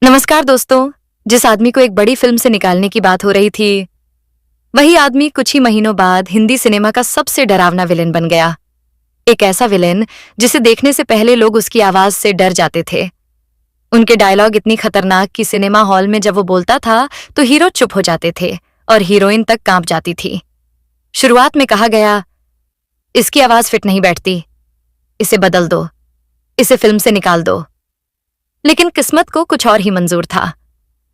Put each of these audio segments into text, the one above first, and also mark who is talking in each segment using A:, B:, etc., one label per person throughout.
A: नमस्कार दोस्तों। जिस आदमी को एक बड़ी फिल्म से निकालने की बात हो रही थी, वही आदमी कुछ ही महीनों बाद हिंदी सिनेमा का सबसे डरावना विलेन बन गया। एक ऐसा विलेन जिसे देखने से पहले लोग उसकी आवाज से डर जाते थे। उनके डायलॉग इतनी खतरनाक कि सिनेमा हॉल में जब वो बोलता था तो हीरो चुप हो जाते थे और हीरोइन तक कांप जाती थी। शुरुआत में कहा गया, इसकी आवाज फिट नहीं बैठती, इसे बदल दो, इसे फिल्म से निकाल दो। लेकिन किस्मत को कुछ और ही मंजूर था।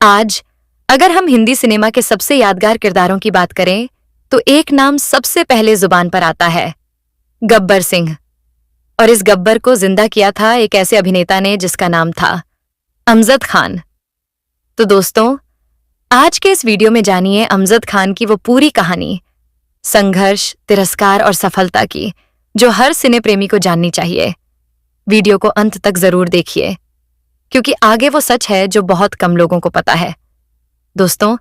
A: आज अगर हम हिंदी सिनेमा के सबसे यादगार किरदारों की बात करें तो एक नाम सबसे पहले जुबान पर आता है, गब्बर सिंह। और इस गब्बर को जिंदा किया था एक ऐसे अभिनेता ने जिसका नाम था अमजद खान। तो दोस्तों, आज के इस वीडियो में जानिए अमजद खान की वो पूरी कहानी, संघर्ष, तिरस्कार और सफलता की, जो हर सिने प्रेमी को जाननी चाहिए। वीडियो को अंत तक जरूर देखिए, क्योंकि आगे वो सच है जो बहुत कम लोगों को पता है। दोस्तों,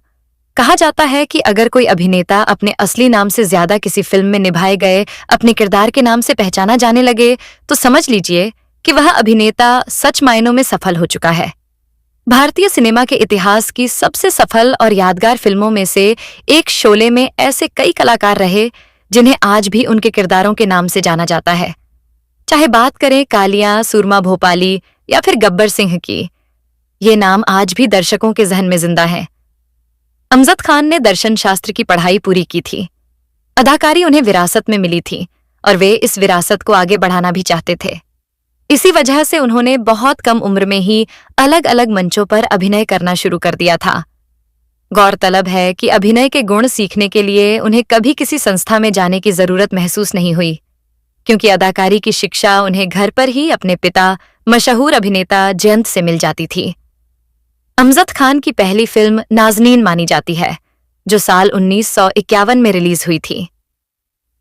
A: कहा जाता है कि अगर कोई अभिनेता अपने असली नाम से ज्यादा किसी फिल्म में निभाए गए अपने किरदार के नाम से पहचाना जाने लगे तो समझ लीजिए कि वह अभिनेता सच मायनों में सफल हो चुका है। भारतीय सिनेमा के इतिहास की सबसे सफल और यादगार फिल्मों में से एक शोले में ऐसे कई कलाकार रहे जिन्हें आज भी उनके किरदारों के नाम से जाना जाता है। चाहे बात करें कालिया, सूरमा भोपाली या फिर गब्बर सिंह की, ये नाम आज भी दर्शकों के जहन में जिंदा हैं। अमजद खान ने दर्शन शास्त्र की पढ़ाई पूरी की थी। अदाकारी उन्हें विरासत में मिली थी और वे इस विरासत को आगे बढ़ाना भी चाहते थे। इसी वजह से उन्होंने बहुत कम उम्र में ही अलग अलग मंचों पर अभिनय करना शुरू कर दिया था। गौरतलब है कि अभिनय के गुण सीखने के लिए उन्हें कभी किसी संस्था में जाने की जरूरत महसूस नहीं हुई, क्योंकि अदाकारी की शिक्षा उन्हें घर पर ही अपने पिता मशहूर अभिनेता जयंत से मिल जाती थी। अमजद खान की पहली फिल्म नाज़नीन मानी जाती है, जो साल 1951 में रिलीज हुई थी।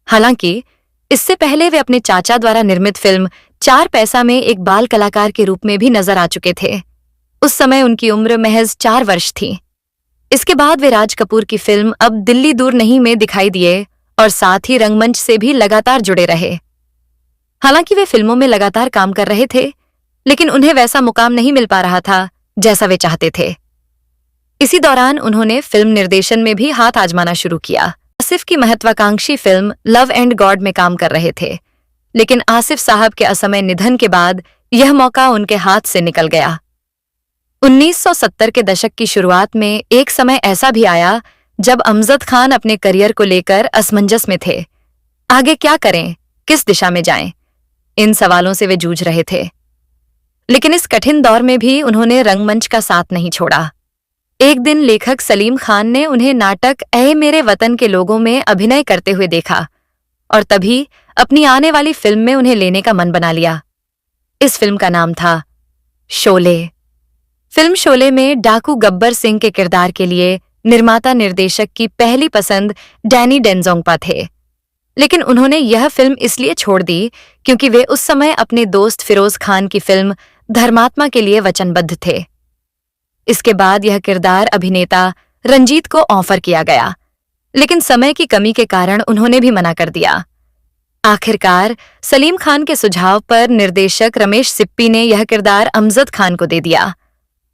A: हालांकि इससे पहले वे अपने चाचा द्वारा निर्मित फिल्म चार पैसा में एक बाल कलाकार के रूप में भी नजर आ चुके थे। उस समय उनकी उम्र महज 4 वर्ष थी। इसके बाद वे राज कपूर की फिल्म अब दिल्ली दूर नहीं में दिखाई दिए और साथ ही रंगमंच से भी लगातार जुड़े रहे। हालांकि वे फिल्मों में लगातार काम कर रहे थे, लेकिन उन्हें वैसा मुकाम नहीं मिल पा रहा था जैसा वे चाहते थे। इसी दौरान उन्होंने फिल्म निर्देशन में भी हाथ आजमाना शुरू किया। आसिफ की महत्वाकांक्षी फिल्म लव एंड गॉड में काम कर रहे थे, लेकिन आसिफ साहब के असमय निधन के बाद यह मौका उनके हाथ से निकल गया। 1970 के दशक की शुरुआत में एक समय ऐसा भी आया जब अमजद खान अपने करियर को लेकर असमंजस में थे। आगे क्या करें, किस दिशा में जाएं, इन सवालों से वे जूझ रहे थे। लेकिन इस कठिन दौर में भी उन्होंने रंगमंच का साथ नहीं छोड़ा। एक दिन लेखक सलीम खान ने उन्हें नाटक ऐ मेरे वतन के लोगों में अभिनय करते हुए देखा और तभी अपनी आने वाली फिल्म में उन्हें लेने का मन बना लिया। इस फिल्म का नाम था शोले। फिल्म शोले में डाकू गब्बर सिंह के किरदार के लिए निर्माता निर्देशक की पहली पसंद डैनी डेंजोंगपा थे, लेकिन उन्होंने यह फिल्म इसलिए छोड़ दी क्योंकि वे उस समय अपने दोस्त फिरोज खान की फिल्म धर्मात्मा के लिए वचनबद्ध थे। इसके बाद यह किरदार अभिनेता रंजीत को ऑफर किया गया, लेकिन समय की कमी के कारण उन्होंने भी मना कर दिया। आखिरकार सलीम खान के सुझाव पर निर्देशक रमेश सिप्पी ने यह किरदार अमजद खान को दे दिया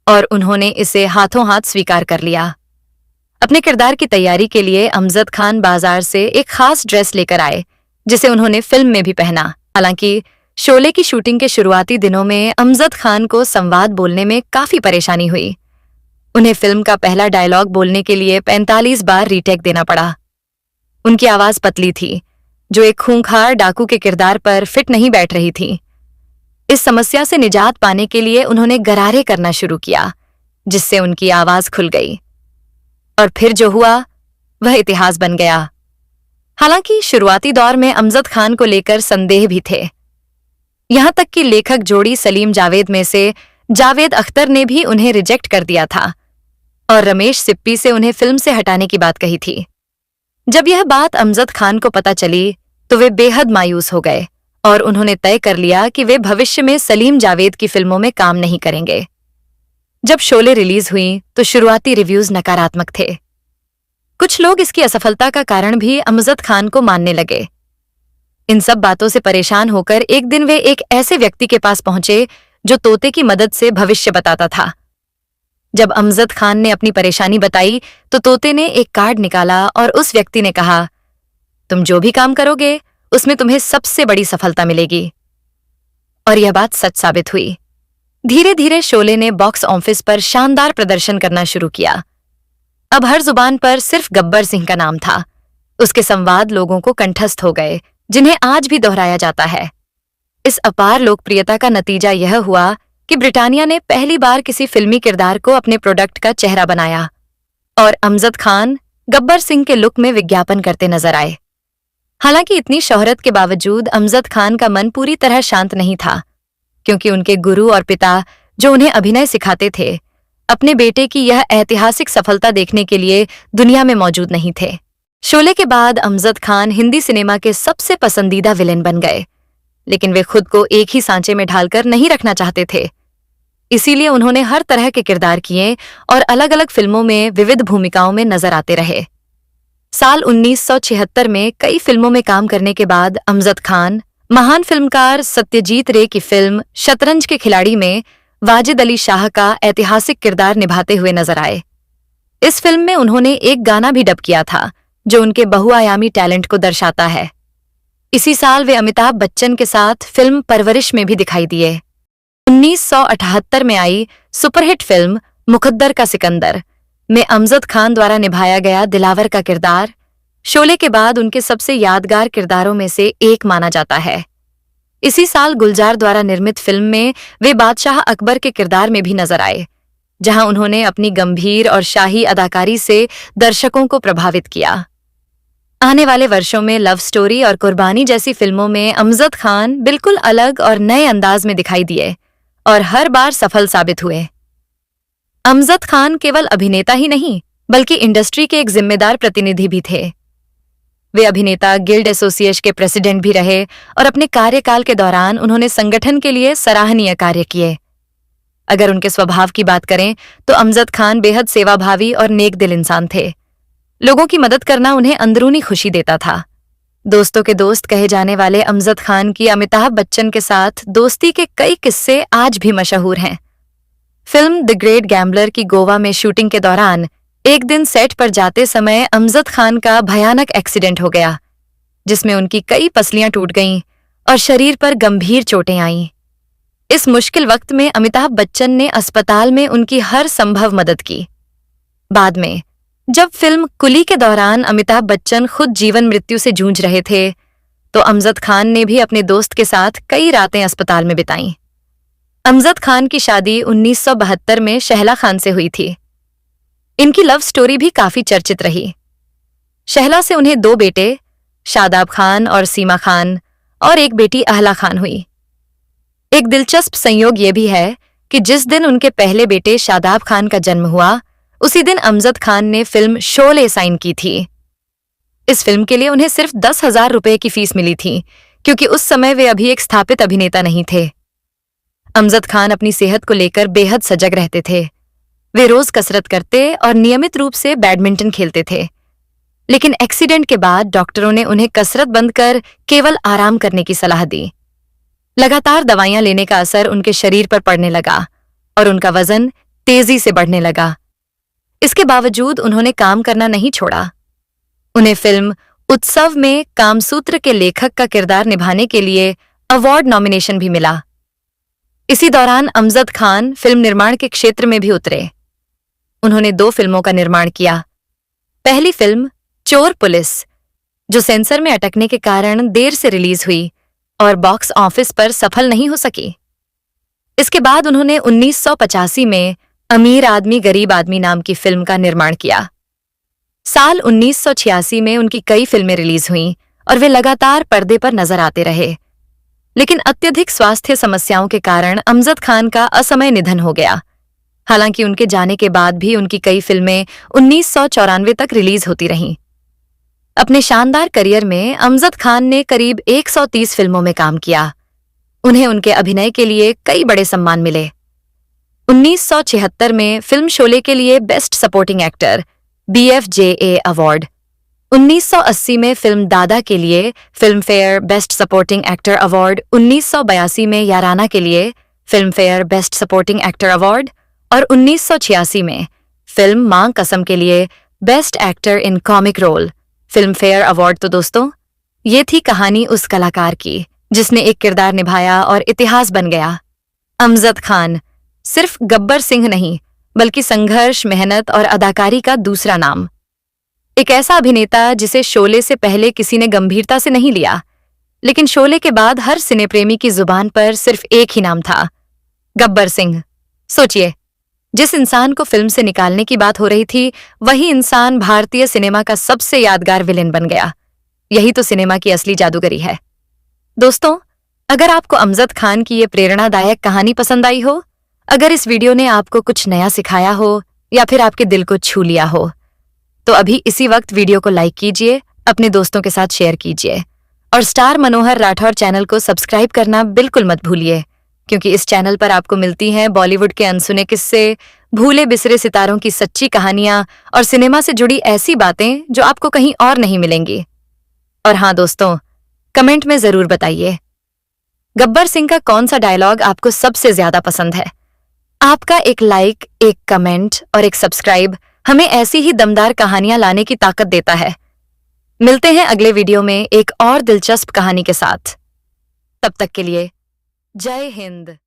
A: और उन्होंने इसे हाथों हाथ स्वीकार कर लिया। अपने किरदार की तैयारी के लिए अमजद खान बाजार से एक खास ड्रेस लेकर आए, जिसे उन्होंने फिल्म में भी पहना। हालांकि शोले की शूटिंग के शुरुआती दिनों में अमजद खान को संवाद बोलने में काफी परेशानी हुई। उन्हें फिल्म का पहला डायलॉग बोलने के लिए 45 बार रीटेक देना पड़ा। उनकी आवाज पतली थी, जो एक खूंखार डाकू के किरदार पर फिट नहीं बैठ रही थी। इस समस्या से निजात पाने के लिए उन्होंने गरारे करना शुरू किया, जिससे उनकी आवाज खुल गई। और फिर जो हुआ वह इतिहास बन गया। हालांकि शुरुआती दौर में अमजद खान को लेकर संदेह भी थे। यहां तक कि लेखक जोड़ी सलीम जावेद में से जावेद अख्तर ने भी उन्हें रिजेक्ट कर दिया था और रमेश सिप्पी से उन्हें फिल्म से हटाने की बात कही थी। जब यह बात अमजद खान को पता चली तो वे बेहद मायूस हो गए और उन्होंने तय कर लिया कि वे भविष्य में सलीम जावेद की फिल्मों में काम नहीं करेंगे। जब शोले रिलीज हुई तो शुरुआती रिव्यूज नकारात्मक थे। कुछ लोग इसकी असफलता का कारण भी अमजद खान को मानने लगे। इन सब बातों से परेशान होकर एक दिन वे एक ऐसे व्यक्ति के पास पहुंचे जो तोते की मदद से भविष्य बताता था। जब अमजद खान ने अपनी परेशानी बताई तो तोते ने एक कार्ड निकाला और उस व्यक्ति ने कहा, तुम जो भी काम करोगे उसमें तुम्हें सबसे बड़ी सफलता मिलेगी। और यह बात सच साबित हुई। धीरे धीरे शोले ने बॉक्स ऑफिस पर शानदार प्रदर्शन करना शुरू किया। अब हर जुबान पर सिर्फ गब्बर सिंह का नाम था। उसके संवाद लोगों को कंठस्थ हो गए, जिन्हें आज भी दोहराया जाता है। इस अपार लोकप्रियता का नतीजा यह हुआ कि ब्रिटानिया ने पहली बार किसी फिल्मी किरदार को अपने प्रोडक्ट का चेहरा बनाया और अमजद खान गब्बर सिंह के लुक में विज्ञापन करते नजर आए। हालांकि इतनी शोहरत के बावजूद अमजद खान का मन पूरी तरह शांत नहीं था, क्योंकि उनके गुरु और पिता जो उन्हें अभिनय सिखाते थे, अपने बेटे की यह ऐतिहासिक सफलता देखने के लिए दुनिया में मौजूद नहीं थे। शोले के बाद अमजद खान हिंदी सिनेमा के सबसे पसंदीदा विलेन बन गए, लेकिन वे खुद को एक ही सांचे में ढालकर नहीं रखना चाहते थे। इसीलिए उन्होंने हर तरह के किरदार किए और अलग अलग फिल्मों में विविध भूमिकाओं में नजर आते रहे। साल 1976 में कई फिल्मों में काम करने के बाद अमजद खान महान फिल्मकार सत्यजीत रे की फिल्म शतरंज के खिलाड़ी में वाजिद अली शाह का ऐतिहासिक किरदार निभाते हुए नजर आए। इस फिल्म में उन्होंने एक गाना भी डब किया था, जो उनके बहुआयामी टैलेंट को दर्शाता है। इसी साल वे अमिताभ बच्चन के साथ फिल्म परवरिश में भी दिखाई दिए। 1978 में आई सुपरहिट फिल्म मुकद्दर का सिकंदर में अमजद खान द्वारा निभाया गया दिलावर का किरदार शोले के बाद उनके सबसे यादगार किरदारों में से एक माना जाता है। इसी साल गुलजार द्वारा निर्मित फिल्म में वे बादशाह अकबर के किरदार में भी नजर आए, जहां उन्होंने अपनी गंभीर और शाही अदाकारी से दर्शकों को प्रभावित किया। आने वाले वर्षों में लव स्टोरी और कुर्बानी जैसी फिल्मों में अमजद खान बिल्कुल अलग और नए अंदाज में दिखाई दिए और हर बार सफल साबित हुए। अमजद खान केवल अभिनेता ही नहीं, बल्कि इंडस्ट्री के एक जिम्मेदार प्रतिनिधि भी थे। वे अभिनेता गिल्ड एसोसिएशन के प्रेसिडेंट भी रहे और अपने कार्यकाल के दौरान उन्होंने संगठन के लिए सराहनीय कार्य किए। अगर उनके स्वभाव की बात करें तो अमजद खान बेहद सेवाभावी और नेक दिल इंसान थे। लोगों की मदद करना उन्हें अंदरूनी खुशी देता था। दोस्तों के दोस्त कहे जाने वाले अमजद खान की अमिताभ बच्चन के साथ दोस्ती के कई किस्से आज भी मशहूर हैं। फिल्म द ग्रेट गैम्बलर की गोवा में शूटिंग के दौरान एक दिन सेट पर जाते समय अमजद खान का भयानक एक्सीडेंट हो गया, जिसमें उनकी कई पसलियां टूट गईं और शरीर पर गंभीर चोटें आईं। इस मुश्किल वक्त में अमिताभ बच्चन ने अस्पताल में उनकी हर संभव मदद की। बाद में जब फिल्म कुली के दौरान अमिताभ बच्चन खुद जीवन मृत्यु से जूझ रहे थे, तो अमजद खान ने भी अपने दोस्त के साथ कई रातें अस्पताल में बिताईं। अमजद खान की शादी 1972 में शहला खान से हुई थी। इनकी लव स्टोरी भी काफी चर्चित रही। शहला से उन्हें 2 बेटे शादाब खान और सीमा खान और एक बेटी अहला खान हुई। एक दिलचस्प संयोग ये भी है कि जिस दिन उनके पहले बेटे शादाब खान का जन्म हुआ, उसी दिन अमजद खान ने फिल्म शोले साइन की थी। इस फिल्म के लिए उन्हें सिर्फ 10,000 रुपए की फीस मिली थी, क्योंकि उस समय वे अभी एक स्थापित अभिनेता नहीं थे। अमजद खान अपनी सेहत को लेकर बेहद सजग रहते थे। वे रोज कसरत करते और नियमित रूप से बैडमिंटन खेलते थे। लेकिन एक्सीडेंट के बाद डॉक्टरों ने उन्हें कसरत बंद कर केवल आराम करने की सलाह दी। लगातार दवाइयां लेने का असर उनके शरीर पर पड़ने लगा और उनका वजन तेजी से बढ़ने लगा। इसके बावजूद उन्होंने काम करना नहीं छोड़ा। उन्हें फिल्म उत्सव में कामसूत्र के लेखक का किरदार निभाने के लिए अवार्ड नॉमिनेशन भी मिला। इसी दौरान अमजद खान फिल्म निर्माण के क्षेत्र में भी उतरे। उन्होंने 2 फिल्मों का निर्माण किया। पहली फिल्म चोर पुलिस, जो सेंसर में अटकने के कारण देर से रिलीज हुई और बॉक्स ऑफिस पर सफल नहीं हो सकी। इसके बाद उन्होंने 1985 में अमीर आदमी गरीब आदमी नाम की फिल्म का निर्माण किया। साल 1986 में उनकी कई फिल्में रिलीज हुईं और वे लगातार पर्दे पर नजर आते रहे। लेकिन अत्यधिक स्वास्थ्य समस्याओं के कारण अमजद खान का असमय निधन हो गया। हालांकि उनके जाने के बाद भी उनकी कई फिल्में 1994 तक रिलीज होती रहीं। अपने शानदार करियर में अमजद खान ने करीब 130 फिल्मों में काम किया। उन्हें उनके अभिनय के लिए कई बड़े सम्मान मिले। 1976 में फिल्म शोले के लिए best supporting actor BFJA award, 1980 में फिल्म दादा के लिए Filmfare best supporting actor award, 1982 में याराना के लिए Filmfare best supporting actor award और 1986 में फिल्म मां कसम के लिए best actor in comic role Filmfare award. तो दोस्तों, ये थी कहानी उस कलाकार की जिसने एक किरदार निभाया और इतिहास बन गया। अमजद खान सिर्फ गब्बर सिंह नहीं, बल्कि संघर्ष, मेहनत और अदाकारी का दूसरा नाम। एक ऐसा अभिनेता जिसे शोले से पहले किसी ने गंभीरता से नहीं लिया, लेकिन शोले के बाद हर सिने प्रेमी की जुबान पर सिर्फ एक ही नाम था, गब्बर सिंह। सोचिए, जिस इंसान को फिल्म से निकालने की बात हो रही थी, वही इंसान भारतीय सिनेमा का सबसे यादगार विलेन बन गया। यही तो सिनेमा की असली जादूगरी है। दोस्तों, अगर आपको अमजद खान की ये प्रेरणादायक कहानी पसंद आई हो, अगर इस वीडियो ने आपको कुछ नया सिखाया हो या फिर आपके दिल को छू लिया हो, तो अभी इसी वक्त वीडियो को लाइक कीजिए, अपने दोस्तों के साथ शेयर कीजिए और स्टार मनोहर राठौर चैनल को सब्सक्राइब करना बिल्कुल मत भूलिए, क्योंकि इस चैनल पर आपको मिलती हैं बॉलीवुड के अनसुने किस्से, भूले बिसरे सितारों की सच्ची कहानियां और सिनेमा से जुड़ी ऐसी बातें जो आपको कहीं और नहीं मिलेंगी। और हाँ दोस्तों, कमेंट में जरूर बताइए, गब्बर सिंह का कौन सा डायलॉग आपको सबसे ज्यादा पसंद है। आपका एक लाइक, एक कमेंट और एक सब्सक्राइब हमें ऐसी ही दमदार कहानियां लाने की ताकत देता है। मिलते हैं अगले वीडियो में एक और दिलचस्प कहानी के साथ। तब तक के लिए जय हिंद।